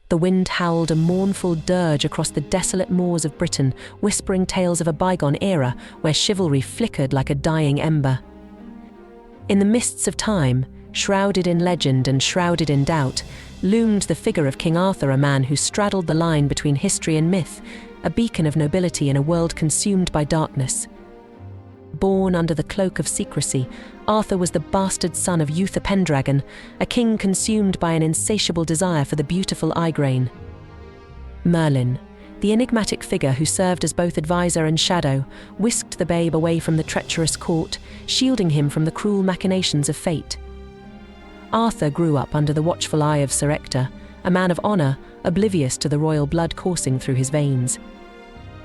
The wind howled a mournful dirge across the desolate moors of Britain, whispering tales of a bygone era where chivalry flickered like a dying ember. In the mists of time, shrouded in legend and shrouded in doubt, loomed the figure of King Arthur, a man who straddled the line between history and myth, a beacon of nobility in a world consumed by darkness. Born under the cloak of secrecy, Arthur was the bastard son of Uther Pendragon, a king consumed by an insatiable desire for the beautiful Igraine. Merlin, the enigmatic figure who served as both advisor and shadow, whisked the babe away from the treacherous court, shielding him from the cruel machinations of fate. Arthur grew up under the watchful eye of Sir Ector, a man of honor, oblivious to the royal blood coursing through his veins.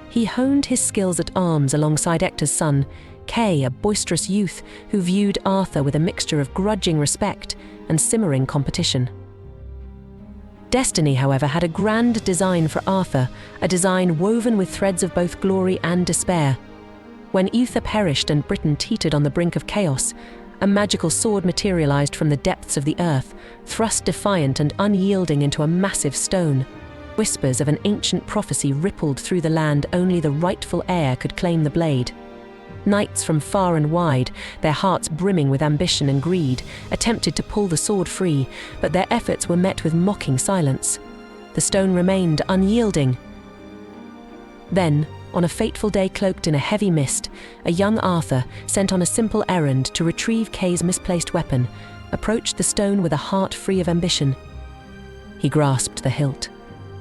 He honed his skills at arms alongside Ector's son, Kay, a boisterous youth who viewed Arthur with a mixture of grudging respect and simmering competition. Destiny, however, had a grand design for Arthur, a design woven with threads of both glory and despair. When Uther perished and Britain teetered on the brink of chaos, a magical sword materialized from the depths of the earth, thrust defiant and unyielding into a massive stone. Whispers of an ancient prophecy rippled through the land. Only the rightful heir could claim the blade. Knights from far and wide, their hearts brimming with ambition and greed, attempted to pull the sword free, but their efforts were met with mocking silence. The stone remained unyielding. Then, on a fateful day cloaked in a heavy mist, a young Arthur, sent on a simple errand to retrieve Kay's misplaced weapon, approached the stone with a heart free of ambition. He grasped the hilt,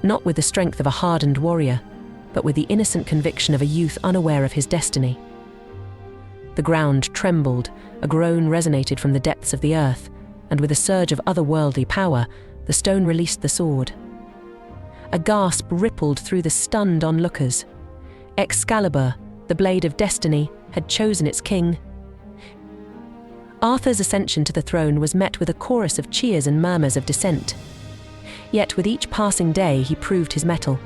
not with the strength of a hardened warrior, but with the innocent conviction of a youth unaware of his destiny. The ground trembled, a groan resonated from the depths of the earth, and with a surge of otherworldly power, the stone released the sword. A gasp rippled through the stunned onlookers. Excalibur, the blade of destiny, had chosen its king. Arthur's ascension to the throne was met with a chorus of cheers and murmurs of dissent. Yet with each passing day he proved his mettle.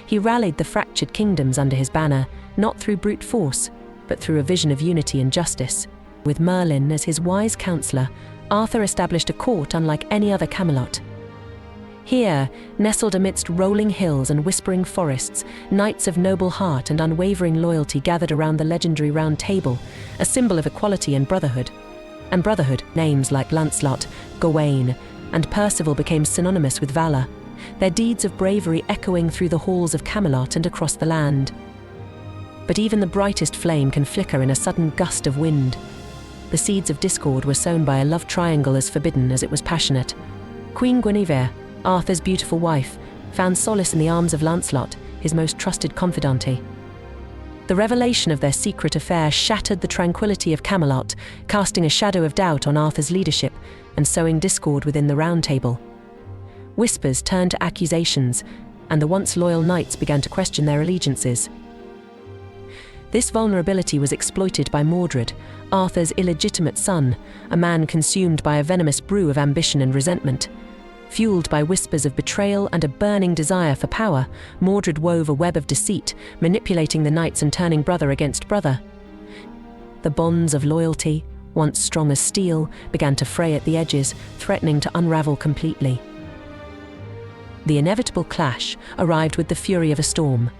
He rallied the fractured kingdoms under his banner, not through brute force, but through a vision of unity and justice. With Merlin as his wise counselor, Arthur established a court unlike any other Camelot. Here, nestled amidst rolling hills and whispering forests, knights of noble heart and unwavering loyalty gathered around the legendary Round Table, a symbol of equality and brotherhood. Names like Lancelot, Gawain, and Percival became synonymous with valor, their deeds of bravery echoing through the halls of Camelot and across the land. But even the brightest flame can flicker in a sudden gust of wind. The seeds of discord were sown by a love triangle as forbidden as it was passionate. Queen Guinevere, Arthur's beautiful wife, found solace in the arms of Lancelot, his most trusted confidante. The revelation of their secret affair shattered the tranquility of Camelot, casting a shadow of doubt on Arthur's leadership and sowing discord within the Round Table. Whispers turned to accusations, and the once loyal knights began to question their allegiances. This vulnerability was exploited by Mordred, Arthur's illegitimate son, a man consumed by a venomous brew of ambition and resentment. Fueled by whispers of betrayal and a burning desire for power, Mordred wove a web of deceit, manipulating the knights and turning brother against brother. The bonds of loyalty, once strong as steel, began to fray at the edges, threatening to unravel completely. The inevitable clash arrived with the fury of a storm.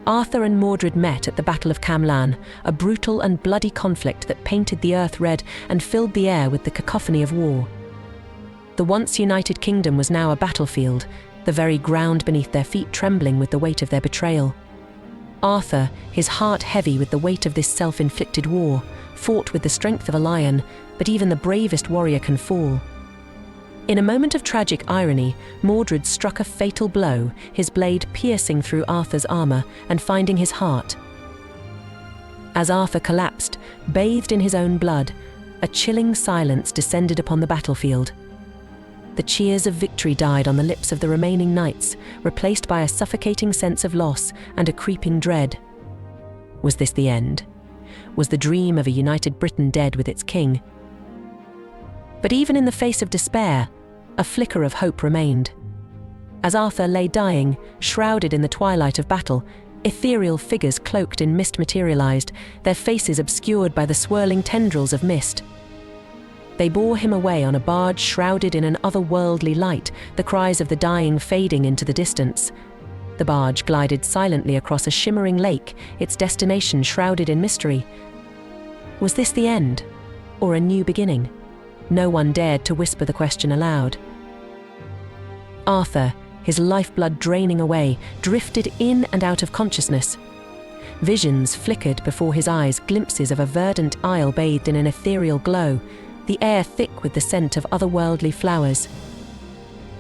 Arthur and Mordred met at the Battle of Camlan, a brutal and bloody conflict that painted the earth red and filled the air with the cacophony of war. The once united kingdom was now a battlefield, the very ground beneath their feet trembling with the weight of their betrayal. Arthur, his heart heavy with the weight of this self-inflicted war, fought with the strength of a lion, but even the bravest warrior can fall. In a moment of tragic irony, Mordred struck a fatal blow, his blade piercing through Arthur's armor and finding his heart. As Arthur collapsed, bathed in his own blood, a chilling silence descended upon the battlefield. The cheers of victory died on the lips of the remaining knights, replaced by a suffocating sense of loss and a creeping dread. Was this the end? Was the dream of a united Britain dead with its king? But even in the face of despair, a flicker of hope remained. As Arthur lay dying, shrouded in the twilight of battle, ethereal figures cloaked in mist materialized, their faces obscured by the swirling tendrils of mist. They bore him away on a barge shrouded in an otherworldly light, the cries of the dying fading into the distance. The barge glided silently across a shimmering lake, its destination shrouded in mystery. Was this the end, or a new beginning? No one dared to whisper the question aloud. Arthur, his lifeblood draining away, drifted in and out of consciousness. Visions flickered before his eyes, glimpses of a verdant isle bathed in an ethereal glow, the air thick with the scent of otherworldly flowers.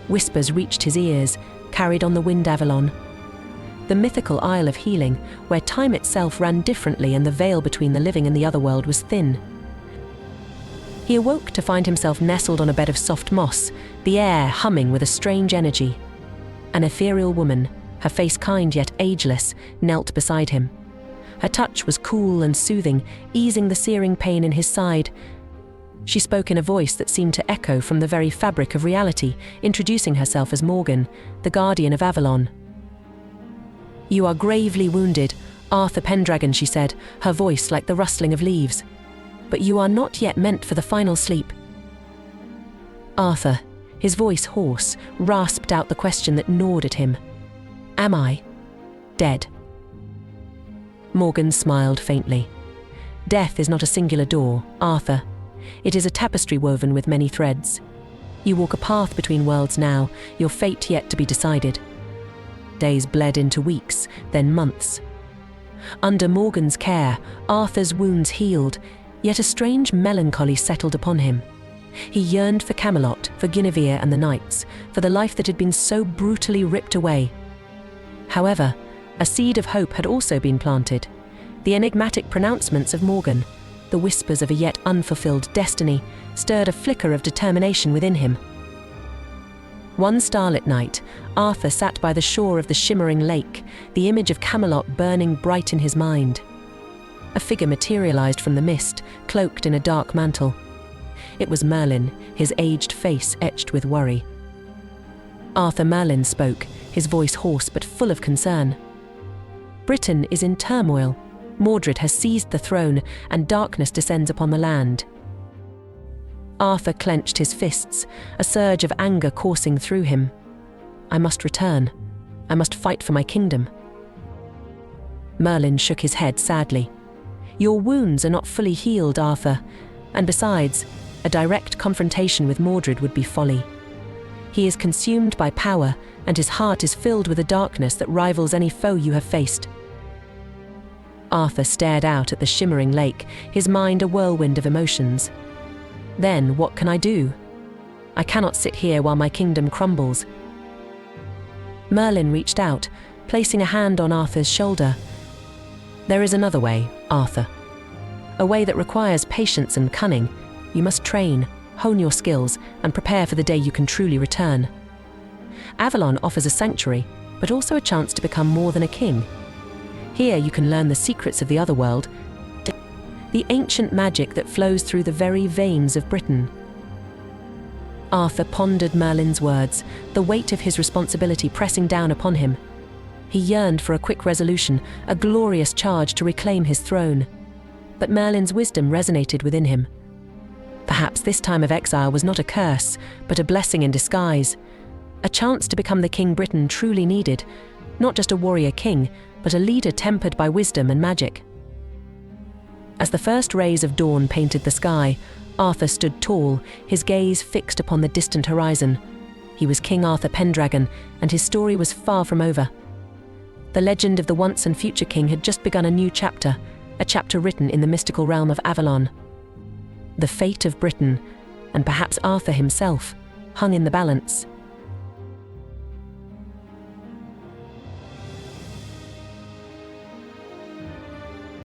Whispers reached his ears, carried on the wind Avalon. The mythical Isle of Healing, where time itself ran differently and the veil between the living and the otherworld was thin. He awoke to find himself nestled on a bed of soft moss, the air humming with a strange energy. An ethereal woman, her face kind yet ageless, knelt beside him. Her touch was cool and soothing, easing the searing pain in his side. She spoke in a voice that seemed to echo from the very fabric of reality, introducing herself as Morgan, the guardian of Avalon. "You are gravely wounded, Arthur Pendragon," she said, her voice like the rustling of leaves. "But you are not yet meant for the final sleep." Arthur, his voice hoarse, rasped out the question that gnawed at him. "Am I dead?" Morgan smiled faintly. "Death is not a singular door, Arthur. It is a tapestry woven with many threads. You walk a path between worlds now, your fate yet to be decided." Days bled into weeks, then months. Under Morgan's care, Arthur's wounds healed, yet a strange melancholy settled upon him. He yearned for Camelot, for Guinevere and the knights, for the life that had been so brutally ripped away. However, a seed of hope had also been planted. The enigmatic pronouncements of Morgan, the whispers of a yet unfulfilled destiny, stirred a flicker of determination within him. One starlit night, Arthur sat by the shore of the shimmering lake, the image of Camelot burning bright in his mind. A figure materialized from the mist, cloaked in a dark mantle. It was Merlin, his aged face etched with worry. Arthur Merlin spoke, his voice hoarse but full of concern. "Britain is in turmoil. Mordred has seized the throne, and darkness descends upon the land." Arthur clenched his fists, a surge of anger coursing through him. "I must return. I must fight for my kingdom." Merlin shook his head sadly. "Your wounds are not fully healed, Arthur, and besides, a direct confrontation with Mordred would be folly. He is consumed by power, and his heart is filled with a darkness that rivals any foe you have faced." Arthur stared out at the shimmering lake, his mind a whirlwind of emotions. "Then what can I do? I cannot sit here while my kingdom crumbles." Merlin reached out, placing a hand on Arthur's shoulder. "There is another way, Arthur. A way that requires patience and cunning. You must train, hone your skills, and prepare for the day you can truly return. Avalon offers a sanctuary, but also a chance to become more than a king. Here you can learn the secrets of the otherworld, the ancient magic that flows through the very veins of Britain." Arthur pondered Merlin's words, the weight of his responsibility pressing down upon him. He yearned for a quick resolution, a glorious charge to reclaim his throne. But Merlin's wisdom resonated within him. Perhaps this time of exile was not a curse, but a blessing in disguise. A chance to become the king Britain truly needed, not just a warrior king, but a leader tempered by wisdom and magic. As the first rays of dawn painted the sky, Arthur stood tall, his gaze fixed upon the distant horizon. He was King Arthur Pendragon, and his story was far from over. The legend of the once and future king had just begun a new chapter, a chapter written in the mystical realm of Avalon. The fate of Britain, and perhaps Arthur himself, hung in the balance.